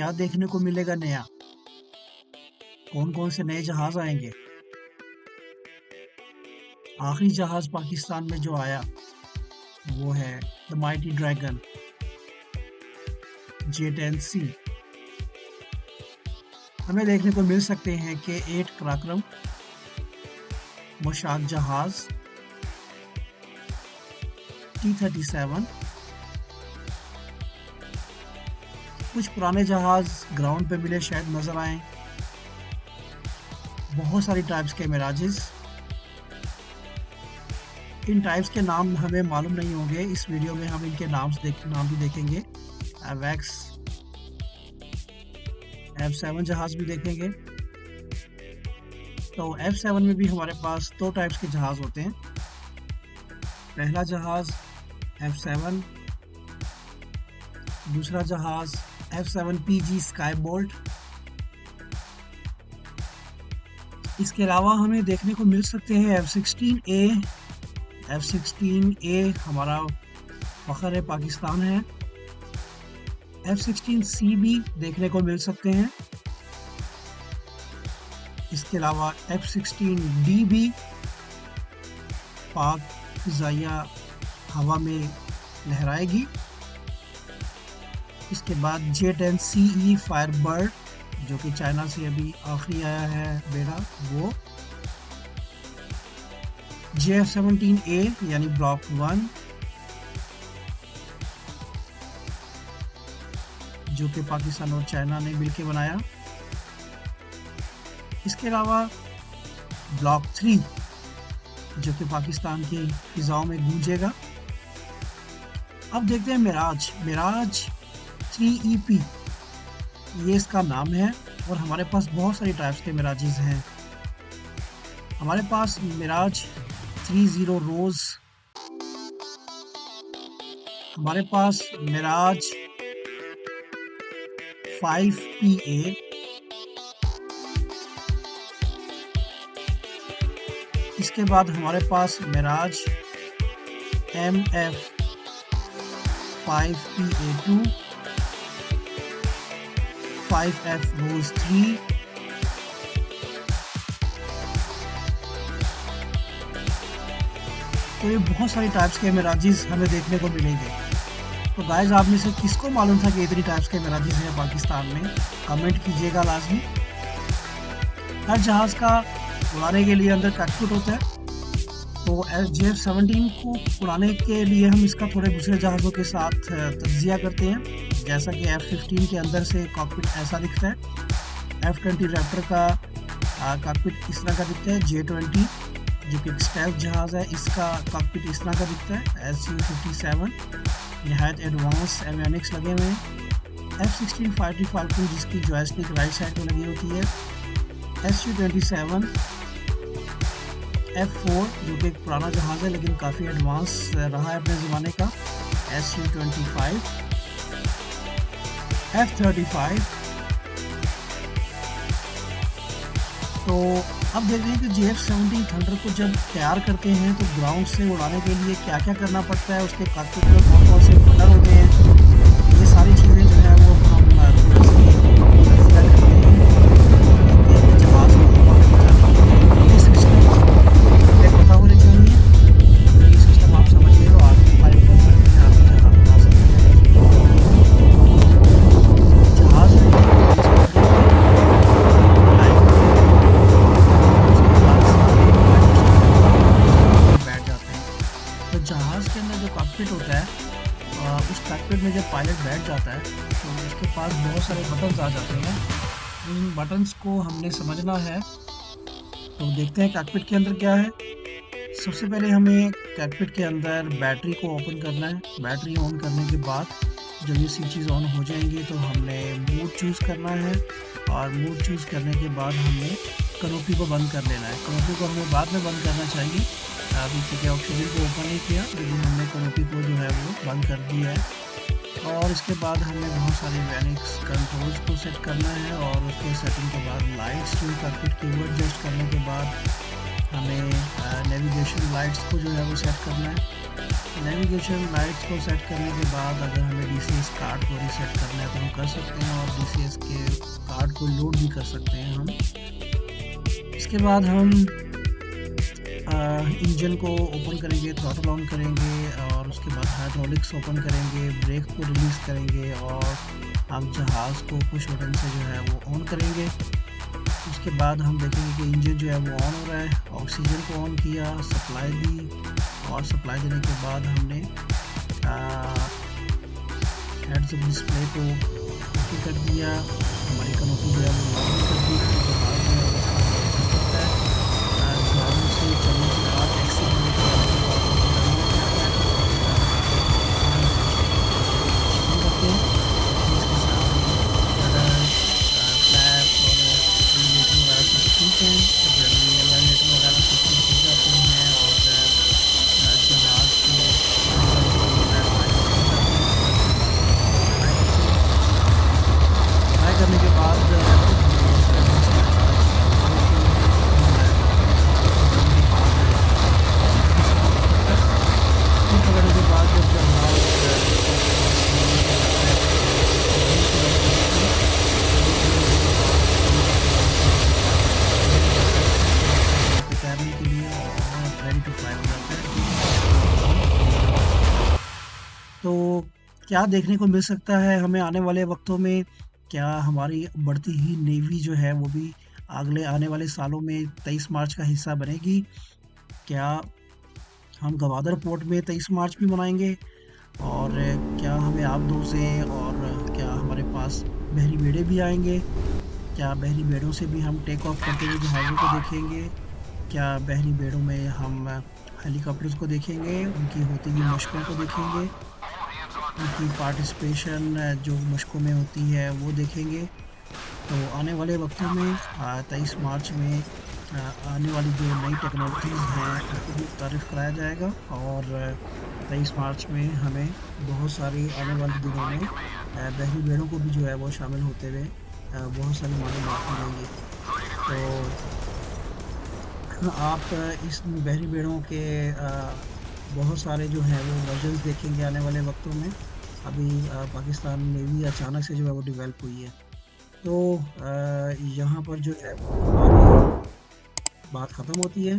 क्या देखने को मिलेगा नया, कौन कौन से नए जहाज आएंगे। आखिरी जहाज पाकिस्तान में जो आया वो है द माइटी ड्रैगन J10C। हमें देखने को मिल सकते हैं कि 8 पराक्रम मोशाक जहाज T-37, कुछ पुराने जहाज ग्राउंड पे मिले शायद नजर आए, बहुत सारी टाइप्स के मिराजेस। इन टाइप्स के नाम हमें मालूम नहीं होंगे, इस वीडियो में हम इनके नाम भी देखेंगे। एवेक्स F7 जहाज भी देखेंगे। तो F7 में भी हमारे पास 2 टाइप्स के जहाज होते हैं। पहला जहाज F7, दूसरा जहाज F7PG स्काईबोल्ट। इसके अलावा हमें देखने को मिल सकते हैं F-16A। F-16A हमारा फखर है, पाकिस्तान है। F-16C भी देखने को मिल सकते हैं। इसके अलावा F-16D भी पाक फिजाइया हवा में लहराएगी। इसके बाद J10CE फायरबर्ड, जो कि चाइना से अभी आखिरी आया है बेड़ा, वो JF-17A यानी ब्लॉक 1, जो कि पाकिस्तान और चाइना ने मिलकर बनाया। इसके अलावा ब्लॉक 3, जो कि पाकिस्तान की फिजाओं में गूंजेगा। अब देखते हैं मिराज 3EP, ये इसका नाम है। और हमारे पास बहुत सारी टाइप्स के मिराजेस हैं। हमारे पास मिराज 30 रोज, हमारे पास मिराज 5PA, इसके बाद हमारे पास मिराज MF5PA2, 5F रोज 3, तो ये बहुत सारी टाइप्स के मिराजेस हमें देखने को मिलेंगे। तो गाइस, आप में से किसको मालूम था कि इतनी टाइप्स के मिराजेस हैं पाकिस्तान में? कमेंट कीजिएगा लाजमी। हर जहाज़ का उड़ाने के लिए अंदर कॉकपिट होता है। तो JF-17 को उड़ाने के लिए हम इसका थोड़े दूसरे जहाज़ों के साथ तज्जिया करते हैं। जैसा कि F-15 के अंदर से कॉकपिट ऐसा दिखता है। F-20 रैप्टर का कॉकपिट इस तरह का दिखता है। J-20 जो कि स्टेल्थ जहाज़ है, इसका कॉकपिट इस तरह का दिखता है। SU-57 नहायत एडवांस एवियोनिक्स लगे हुए हैं। F-16 फाइटर फाल्कन, जिसकी जॉयस्टिक राइट साइड में लगी होती है। SU-27, F-4 जो कि एक पुराना जहाज़ है लेकिन काफ़ी एडवांस रहा है अपने ज़माने का। SU-25, F-35। तो अब देख रहे हैं कि JF-17 थंडर को जब तैयार करते हैं तो ग्राउंड से उड़ाने के लिए क्या क्या करना पड़ता है, उसके कॉकपिट में कौन कौन से बटन होते हैं, ये सारी चीज़ें जो है वो हम जहाज ये सिस्टम पता होने चाहिए। ये सिस्टम आप समझिए तो आगे पाइप कर सकते हैं, आप जहाज बना सकते हैं। जहाज में जहाज के अंदर जो कॉकपिट होता है, उस कॉकपिट में जब पायलट बैठ जाता है तो उसके पास बहुत सारे बटन्स आ जाते हैं। इन बटन्स को हमने समझना है। तो देखते हैं कॉकपिट के अंदर क्या है। सबसे पहले हमें कॉकपिट के अंदर बैटरी को ओपन करना है। बैटरी ऑन करने के बाद जब ये स्विचेस ऑन हो जाएंगे तो हमने मोड चूज़ करना है, और मोड चूज़ करने के बाद हमने कनोपी को बंद कर लेना है। कनोपी को हमें बाद में बंद करना चाहिए। अभी चूँकि ऑक्सीजन को ओपन नहीं किया, लेकिन हमने कनोपी को जो है वो बंद कर दिया है। और इसके बाद हमें बहुत सारे एवियोनिक्स कंट्रोल्स को सेट करना है, और उसके सेटिंग के बाद लाइट्स जो कॉकपिट की वो एडजस्ट करने के बाद हमें नेविगेशन लाइट्स को जो है वो सेट करना है। नेविगेशन लाइट्स को सेट करने के बाद अगर हमें DCS कार्ड को रीसेट करना है तो हम कर सकते हैं, और DCS के कार्ड को लोड भी कर सकते हैं हम। इसके बाद हम इंजन को ओपन करेंगे, थ्रॉटल ऑन करेंगे, और उसके बाद हाइड्रोलिक्स ओपन करेंगे, ब्रेक को रिलीज़ करेंगे, और हम जहाज़ को पुश बटन से जो है वो ऑन करेंगे। उसके बाद हम देखेंगे कि इंजन जो है वो ऑन हो रहा है, ऑक्सीजन को ऑन किया, सप्लाई दी, और सप्लाई देने के बाद हमने हेड्स अप डिस्प्ले को ओके कर दिया, हमारी कनोपी जो है वो लॉक कर दी। जहाज़ जो है उसका ग्राउंड से चलने के बाद एक्सीलरेट करने के बाद करते हैं, इसके साथ रडर, फ्लैप और एलिवेटर वगैरह सब ठीक है, एलिवेटर वगैरह सब कुछ हो जाते हैं, और जहाज़ के फ्लाई करने के बाद पकड़ने के बाद जब जहाज़ तैरने के लिए रेडी टू फ्लाई हो जाता है। तो क्या देखने को मिल सकता है हमें आने वाले वक्तों में? क्या हमारी बढ़ती ही नेवी जो है वो भी अगले आने वाले सालों में 23 मार्च का हिस्सा बनेगी? क्या हम गवादर पोर्ट में 23 मार्च भी मनाएंगे? और क्या हमें आबदोज़ें और क्या हमारे पास बहरी बेड़े भी आएंगे? क्या बहरी बेड़ों से भी हम टेक ऑफ करते हुए जहाज़ों को देखेंगे? क्या बहरी बेड़ों में हम हेलीकॉप्टर्स को देखेंगे, उनकी होती हुई मशकों को देखेंगे, उनकी पार्टिसिपेशन जो मशकों में होती है वो देखेंगे? तो आने वाले वक्तों में 23 मार्च में आने वाली जो नई टेक्नोलॉजीज़ हैं उनको भी तारीफ़ कराया जाएगा, और 23 मार्च में हमें बहुत सारी आने वाले दिनों में बहरी बेड़ों को भी जो है वो शामिल होते हुए बहुत सारी मालूमात मिलेंगी। तो आप इस बहरी बेड़ों के बहुत सारे जो हैं वो वर्जन्स देखेंगे आने वाले वक्तों में। अभी पाकिस्तान नेवी अचानक से जो है वो डेवलप हुई है। तो यहाँ पर जो है हमारी बात ख़त्म होती है।